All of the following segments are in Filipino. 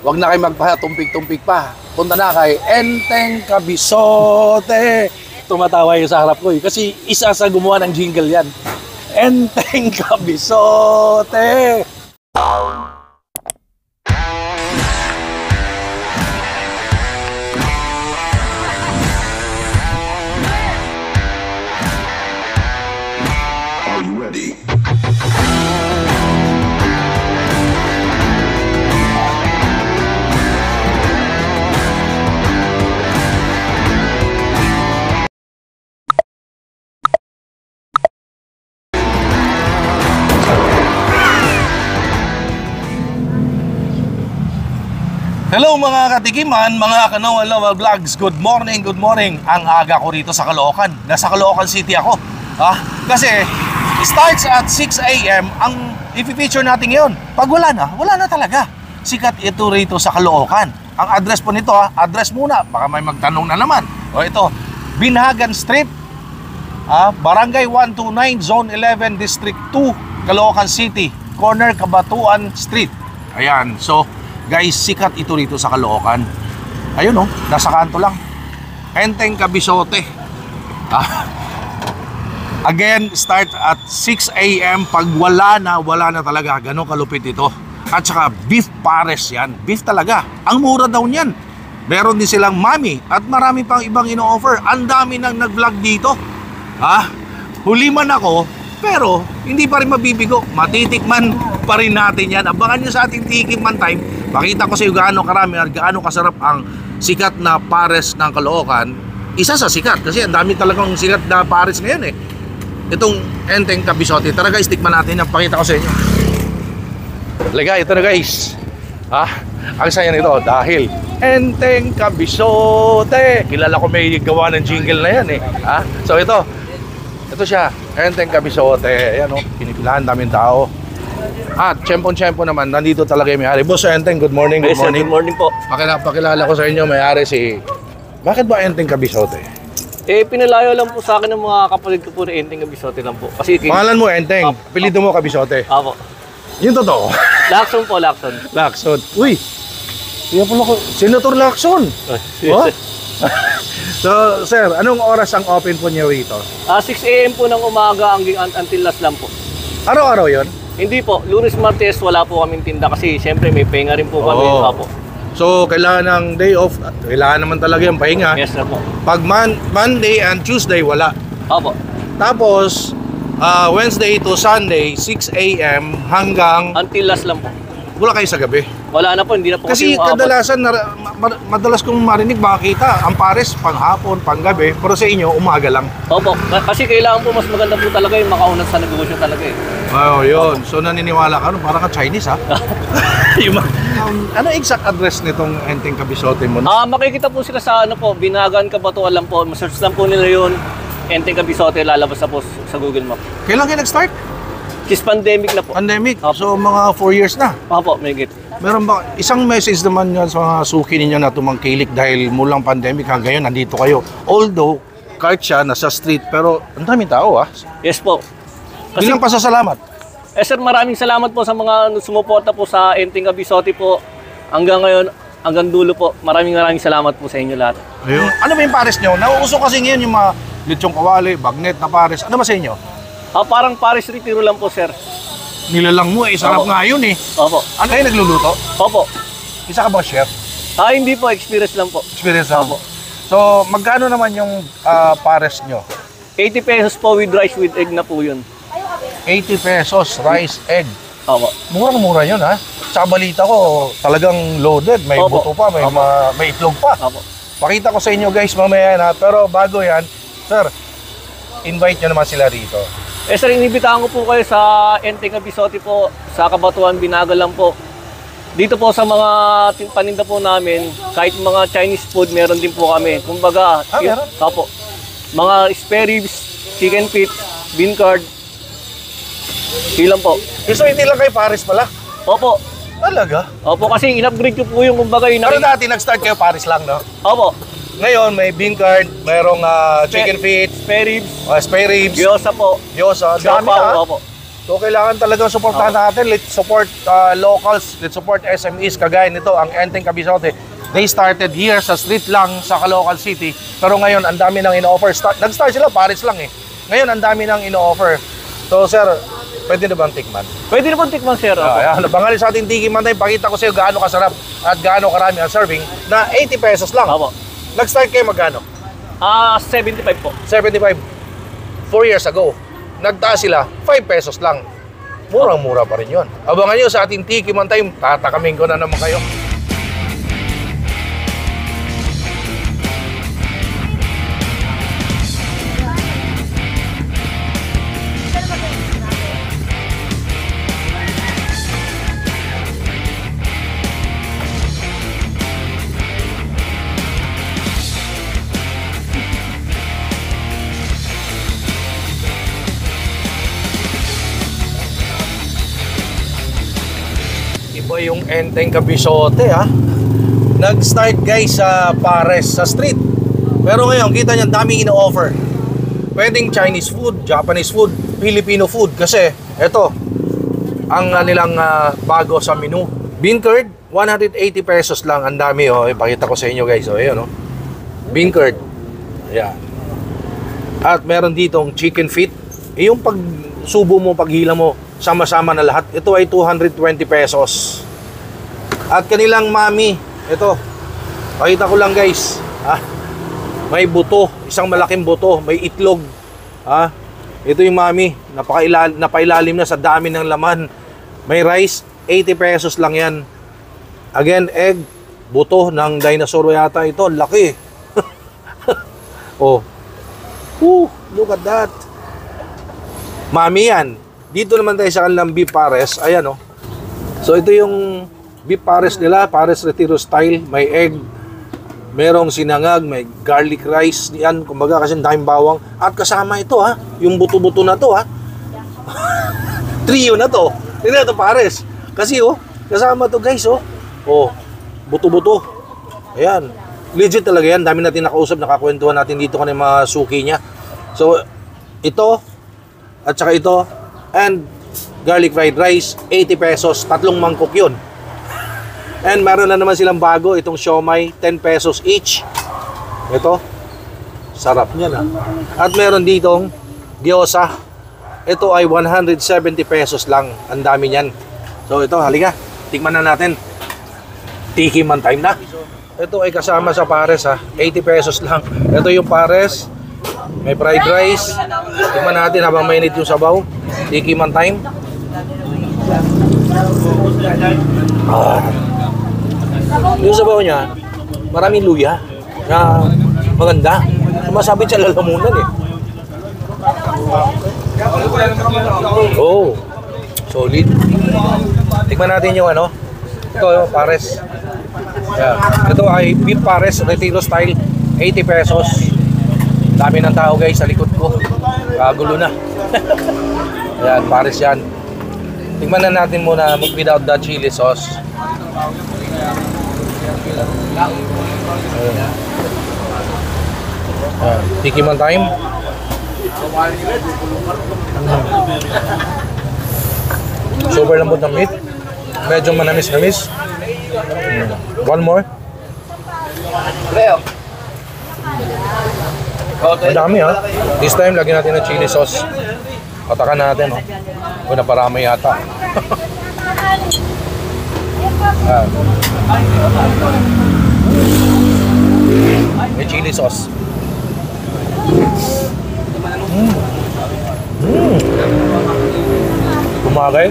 Huwag na kayo magpatumpik-tumpik pa. Punta na kay Enteng Kabisote. Tumatawa yung sa harap ko kasi isa sa gumawa ng jingle yan. Enteng Kabisote. Are you ready? Hello mga katikiman, mga Kanawa Vlogs. Good morning, good morning. Ang aga ko rito sa Caloocan. Nasa Caloocan City ako. Kasi starts at 6 AM ang i-feature natin ngayon. Pag wala na talaga. Sikat ito rito sa Caloocan. Ang address po nito, address muna. Baka may magtanong na naman. O ito, Binhagan Street, Barangay 129, Zone 11, District 2, Caloocan City. Corner Cabatuan Street. Ayan, so guys, sikat ito rito sa Caloocan. Ayun nasa kanto lang. Enteng Kabisote. Again, start at 6 AM. Pag wala na talaga. Ganon kalupit ito. At saka beef pares yan. Beef talaga. Ang mura daw niyan. Meron din silang mami. At marami pang ibang ino-offer. Ang dami nang nag-vlog dito. Huli man ako, pero hindi pa rin mabibigo. Matitikman pa rin natin yan. Abangan nyo sa ating Tikman Time. Pakita ko sa iyo gaano karami at gaano kasarap ang sikat na pares ng Caloocan. Isa sa sikat kasi ang dami talagang sikat na pares ngayon Itong Enteng Kabisote. Tara guys, tikman natin yan. Pakita ko sa inyo. Lega, ito na guys. Ang saya nito dahil Enteng Kabisote. Kilala ko may gawa ng jingle na yan So ito siya, Enteng Kabisote. Ayan pinipilahan daming tao. At tiyempon-tiyempo naman, nandito talaga yung may-ari. Boss Enteng, good morning, good morning. Good morning po. Pakilala ko sa inyo, may-ari si... Bakit ba Enteng Kabisote? Pinalayo lang po sa akin ng mga kapatid ko po na Enteng Kabisote lang po. Kasi Pangalan mo Enteng, apelyido mo Kabisote. Apo. Yung totoo? Lacson po, Lacson. Lacson. Uy! Yan pala ko. Senator Lacson! So, sir, anong oras ang open po niyo rito? 6 AM po ng umaga until last lang po. Araw-araw yon? Hindi po, Lunes, Martes wala po kaming tinda kasi siyempre may pahinga rin po kami. Apo. So, kailangan ng day off. Kailangan naman talaga yung pahinga. Yes na po. Pag Monday and Tuesday, wala. Apo. Tapos, Wednesday to Sunday, 6 AM hanggang... Until last lang po. Wala kayo sa gabi. Wala na po, hindi na po kasi kadalasan, madalas kong marinig makakita ang pares panghapon, panggabi, pero sa inyo, umaga lang. Opo, kasi kailangan po mas maganda po talaga yung makaunat sa negosyo talaga Yun. So naniniwala ka, parang ka Chinese Ano exact address nitong Enteng Kabisote mo? Makikita po sila sa Binhagan Cabatuan lang po. Search lang po nila yun. Enteng Kabisote, lalabas na po sa Google Map. Kailan kayo nag-start? Since pandemic na po. Pandemic? So mga 4 years na? Opo, may git. Meron ba isang message naman yan sa mga suki ninyo na tumangkilik dahil mulang pandemic hanggang ngayon nandito kayo? Although, kahit siya nasa street, pero ang daming tao Yes po. Bilang pasasalamat. Sir, maraming salamat po sa mga sumuporta po sa Enteng Kabisote po. Hanggang ngayon, hanggang dulo po. Maraming salamat po sa inyo lahat. Ayun. Ano ba yung pares nyo? Nauuso kasi ngayon yung mga lechong kawali, bagnet na pares. Ano ba sa inyo? Parang Paris Retiro lang po, sir. Nilalang mo sarap nga yun Opo. Ano kayo nagluluto? Opo. Isa ka ba chef? Hindi po, experience lang po. Experience lang po. So, magkano naman yung pares nyo? 80 pesos po with rice with egg na po yun. 80 pesos, rice, egg. Opo. Murang-mura yun Sa balita ko, talagang loaded. May buto pa, may itlog pa. Opo. Pakita ko sa inyo guys mamaya Pero bago yan, sir, invite nyo naman sila rito. Sir, inibitahan ko po kayo sa Enteng Kabisote po, sa Cabatuan, Binhagan lang po. Dito po sa mga paninda po namin, kahit mga Chinese food, meron din po kami. Kumbaga, meron? Opo. Mga spare ribs, chicken feet, bean curd. Ilan po. So hindi lang kayo pares pala? Opo. Talaga? Opo, kasi in-upgrade ko po yung kumbaga Pero dati nag-start kayo pares lang, no? Opo. Ngayon, may bean curd, mayroong chicken feet, spare ribs, spare ribs, gyoza po. Gyoza, dami Opo. So kailangan talagang suportahan natin. Let's support locals, let's support SMEs. Kagaya nito, ang Enteng Cabizote. They started here sa street lang sa Caloocan City. Pero ngayon, ang dami nang ino-offer. Nag-start sila, Paris lang eh. Ngayon, ang dami nang ino-offer. So sir, pwede na bang tikman? Pwede na pong tikman, sir. Ayan, bangali sa ating Tiki Man Time. Pakita ko sa iyo gaano kasarap at gaano karami ang serving na 80 pesos lang. Opo. Nag-start kayo magkano? 75 po. 75. 4 years ago. Nagtaas sila, 5 pesos lang. Murang-mura pa rin yun. Abangan nyo sa ating Tiki Man Time. Tatakamin ko na naman kayo. Iba yung Enteng Cabizote ha. Nag-start guys sa Pares, sa street. Pero ngayon, kita niyo, daming ino-offer. Pwedeng Chinese food, Japanese food, Filipino food. Kasi, eto, ang nilang bago sa menu. Bean curd, 180 pesos lang. Ang dami oh. Ipakita ko sa inyo guys. Oh, ayan oh. Bean curd. Ayan. At meron ditong chicken feet. Yung pag subo mo, paghila mo, sama-sama na lahat. Ito ay 220 pesos. At kanilang mami, ito, pakita ko lang guys. May buto, isang malaking buto, may itlog. Ito yung mami, napailalim na sa dami ng laman. May rice, 80 pesos lang yan. Again, egg, buto ng dinosaur yata ito. Laki. Oh. Look at that. Mami yan. Dito naman tayo sa kanilang beef pares. Ayan oh. So ito yung beef pares nila, Pares Retiro style. May egg, merong sinangag, may garlic rice. Yan, kumbaga kasi daming bawang. At kasama ito ha, yung buto-buto na to ha. Trio na to. Hindi na ito pares. Kasi oh, kasama to guys oh. Oh, buto-buto. Ayan. Legit talaga yan. Dami natin nakausap, nakakwentuhan natin dito kanina mga suki niya. So, ito, at saka ito, and garlic fried rice, 80 pesos, 3 mangkok yun. And meron na naman silang bago, itong siomai, 10 pesos each. Ito, sarap niyan ha. At meron ditong gyoza. Ito ay 170 pesos lang, ang dami niyan. So ito, halika, tikman na natin. Tiki Man Time na. Ito ay kasama sa pares ha, 80 pesos lang. Ito yung pares, may fried rice. Tikman natin habang mainit yung sabaw. Tiki Man Time. Yung sabaw niya, maraming luya na maganda. Sumasabit sa lalamunan eh. Oh, solid. Tikman natin yung ano. Ito yung pares. Yeah. Ito ay beef pares, Retiro style, 80 pesos. Dami ng tao guys sa likod ko. Kagulo na. Ayan, pares yan. Tingnan na natin muna without the chili sauce. Tiki Man Time. Super lambot ng meat. Medyo manamis-namis. One more. Ang dami ha. This time, lagyan natin ng chili sauce. Patakan natin. Oh, naparami yata. May chili sauce. Kumagay.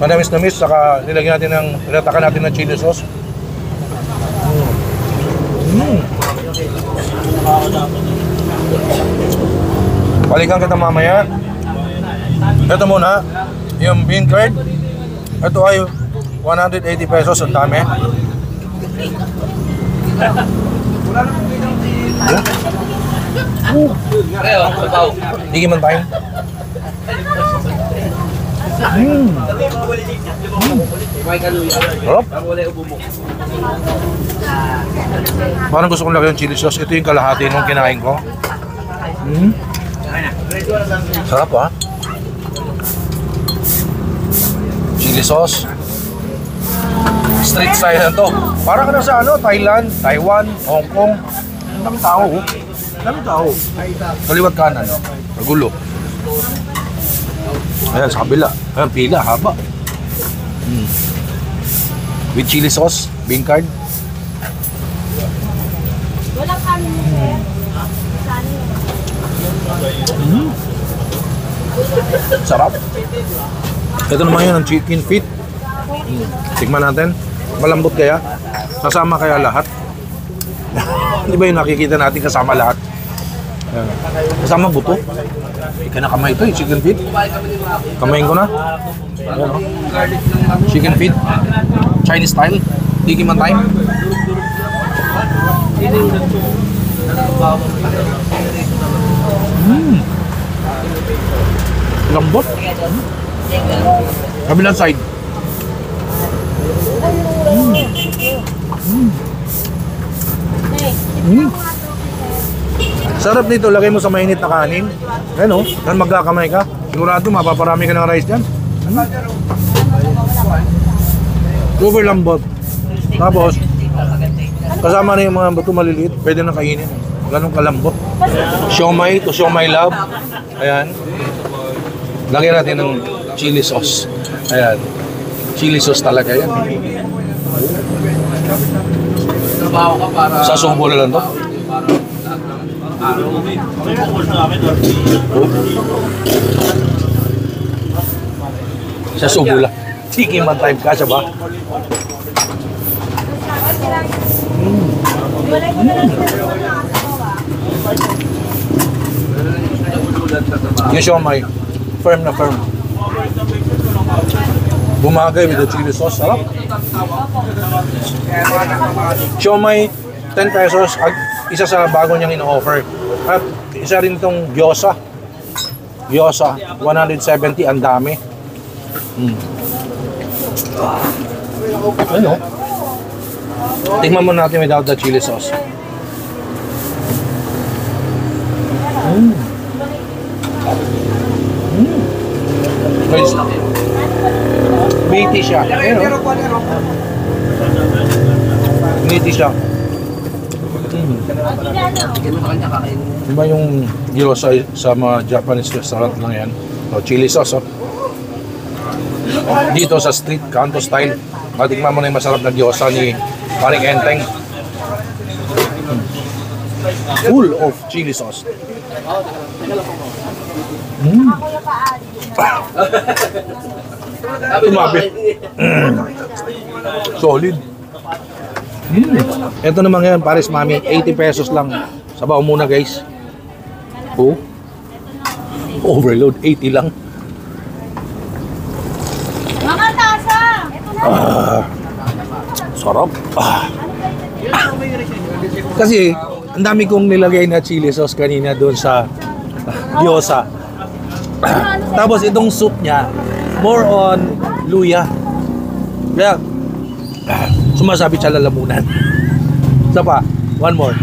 Manamis-namis, saka nilagyan natin ng, nilatakan natin ng chili sauce. Balikan kita mamaya. Ito muna, yung bean curd. Ito ay 180 pesos, ang dami. Tiki Man Time. Sarap. Parang gusto kong lagyan ng chili sauce. Ito yung kalahati nung kinain ko. Sarap ha. chili sauce. Street style na to. Para ka na sa ano, Thailand, Taiwan, Hong Kong. Dami tao. Dami tao. Kaliwat kanan. Magulo. Ayan, sa kabila. Ayan, pila, haba. With chili sauce, bean curd. Walang kanin mo, sir. Sarap. Ito naman yun, ang chicken feet. Tikman natin. Malambot kaya? Kasama kaya lahat? Di ba yung nakikita natin kasama lahat? Ayan. Kasama buto. Ika na kamay ito, chicken feet. Kamayin ko na. Ayan, oh. Chicken feet. Chinese style. Tiki man time. Lambot. Kabilang side. Sarap nito, lagay mo sa mainit na kanin. Ayan o, yan magkakamay ka. Sigurado mapaparami ka ng rice dyan. Super lambot. Tapos, kasama na yung mga bato maliliit, pwede na kainin. Ganun kalambot. Siomay to siomay love. Ayan. Lagyan natin ng chili sauce. Ayan. Chili sauce talaga yan. Sa subo na lang to. Sa subo lang. Tiki man time ka siya ba? Yung siomay, firm na firm. Bumagay with the chili sauce, sarap. Siomay, 10 pesos, isa sa bago niyang ino-offer. At isa rin itong gyoza. Gyoza, 170, ang dami. Ano? Tingnan mo natin without the chili sauce. Guys, meaty siya. Ayun, oh. Meaty siya. Diba yung gyoza sa mga Japanese restaurant lang yan? O, chili sauce, oh. Dito sa street, kanto style. Matikman mo na yung masarap na gyoza ni Paring Enteng. Full of chili sauce. Tumabi. Solid. Ito naman ngayon, Paris Mami, 80 pesos lang. Sabaw muna, guys. Oh. Overload, 80 lang. Mga tasa! Sarap. Kasi, ang dami kong nilagay na chili sauce kanina doon sa gyoza. Tapos itong soup niya, more on luya. Kaya, sumasabit sa lalamunan. Isa pa, one more.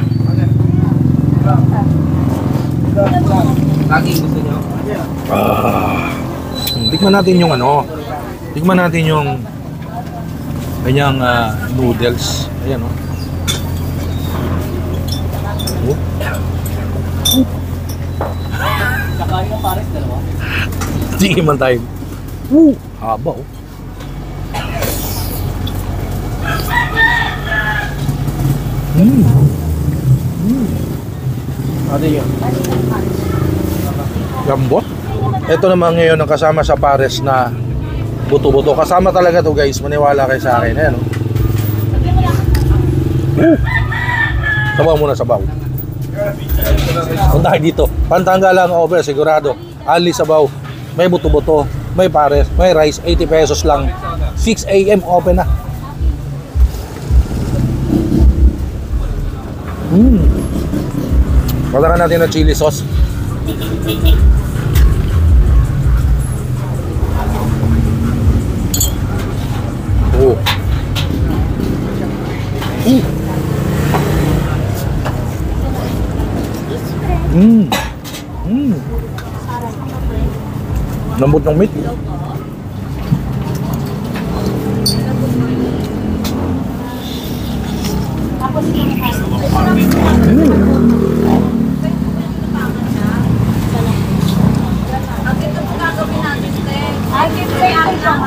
Tikman natin yung ano. Tikman natin yung kanyang noodles. Ayan, oh. Nakain ng pares, dalawa? Sige man tayo. Haba, oh. Ano yun? Lambot. Ito naman ngayon ang kasama sa pares na buto-buto. Kasama talaga to, guys. Maniwala kayo sa akin. Ayan, oh. Sabaw muna, sabaw. Punta dito. Pantangga lang over, sigurado. Ali sabaw. May buto-buto. May pares. May rice. 80 pesos lang. 6 AM open na. Patakan natin ng chili sauce. Oh. Lambot ng meat.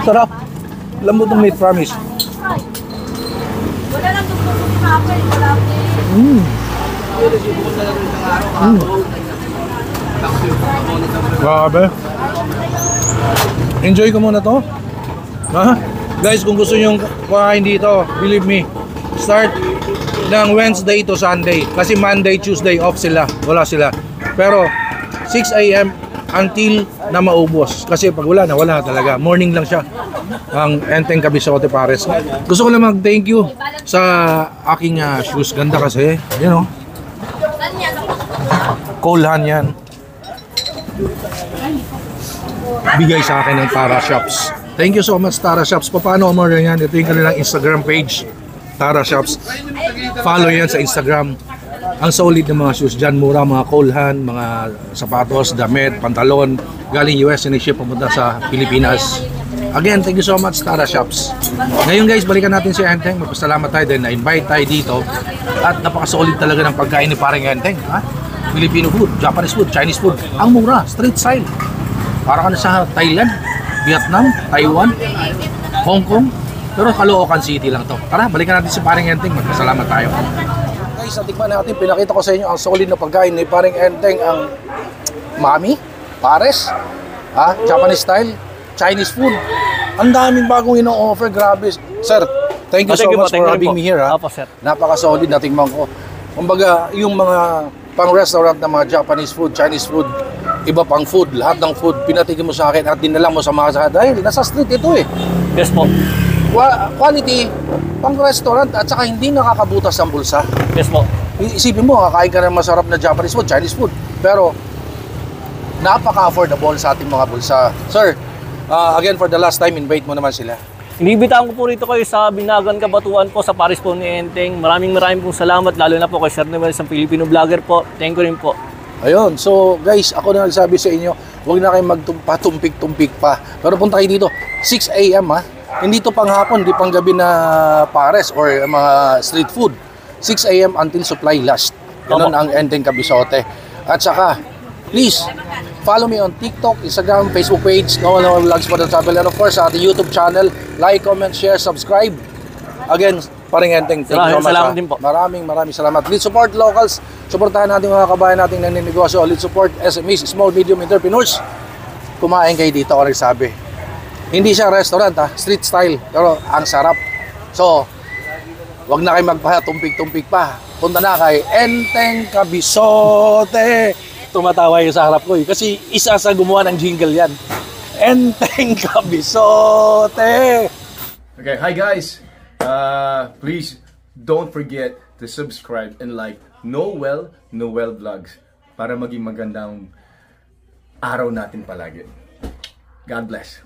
Sarap. Lambot ng meat, promise. Wala nang dugtong sa kapay. Wala din. Grabe. Enjoy ko muna to. Ha? Guys, kung gusto nyo kumain dito, believe me, start ng Wednesday to Sunday. Kasi Monday, Tuesday off sila. Wala sila. Pero 6 a.m. until na maubos. Kasi pag wala na, wala talaga. Morning lang siya. Ang Enteng Cabizote Pares. Gusto ko lang mag-thank you sa aking shoes. Ganda kasi. Yan o. Colehan yan. Bigay sa akin ng Tara Shops. Thank you so much, Tara Shops. Paano umorder yan? Ito yung kanilang Instagram page, Tara Shops. Follow yan sa Instagram. Ang solid ng mga shoes dyan, mura, mga Colehan, mga sapatos, damit, pantalon, galing US, siniship papunta sa Pilipinas. Again, thank you so much, Tara Shops. Ngayon guys, balikan natin si Enteng. Magpasalamat tayo din, na-invite tayo dito. At napaka-solid talaga ng pagkain ni parang Enteng. Ha? Filipino food, Japanese food, Chinese food. Ang mura, street style. Para ka na sa Thailand, Vietnam, Taiwan, Hong Kong. Pero Caloocan City lang to. Tara, balikan natin si Paring Enteng. Magpasalamat tayo. Guys, natikman natin. Pinakita ko sa inyo ang solid na pagkain ni Paring Enteng. Ang Mami, Pares, Japanese style, Chinese food. Ang daming bagong ino-offer. Grabe. Sir, thank you so much for having me here. Opo, sir. Napaka-solid na tingnan ko. Kumbaga, yung mga pang-restaurant na mga Japanese food, Chinese food, iba pang food, lahat ng food, pinatikin mo sa akin at dinala mo sa mga dahil nasa street ito eh. Yes po. Quality, pang-restaurant at saka hindi nakakabutas ang bulsa. Yes po. Isipin mo, kakain ka ng masarap na Japanese food, Chinese food, pero napaka-affordable sa ating mga bulsa. Sir, again for the last time, invite mo naman sila. Inibitaan ko po rito kayo sa Binagan Kabatuan po sa Paris po ni Enteng. Maraming pong salamat, lalo na po kay Sir Noel, sa Filipino vlogger po. Thank you rin po. Ayun, so guys, ako na nagsabi sa inyo, huwag na kayong magtumpik-tumpik pa. Pero punta kayo dito, 6 a.m. Hindi to pang hapon, hindi pang gabi na pares or mga street food. 6 a.m. until supply last. Ganun ang Enteng Cabizote. At saka, please, follow me on TikTok, Instagram, Facebook page, Noel Vlogs for the Travel, and of course sa ating YouTube channel. Like, comment, share, subscribe. Again, Paring Enteng, thank you so much. Salamat din po. Maraming salamat. Let's support locals. Suportahan natin mga kabayan nating naninegosyo. Let's support SMEs, small, medium entrepreneurs. Kumain kayo dito, ako nagsabi. Hindi siya restaurant, street style, pero ang sarap. So, wag na kayo magpatumpik-tumpik pa. Punta na kay Enteng Cabizote. Tumatawa yung sa harap ko kasi isa sa gumawa ng jingle yan. Enteng Cabizote. Okay, hi guys. Please don't forget to subscribe and like Noel Vlogs para maging magandang araw natin palagi. God bless.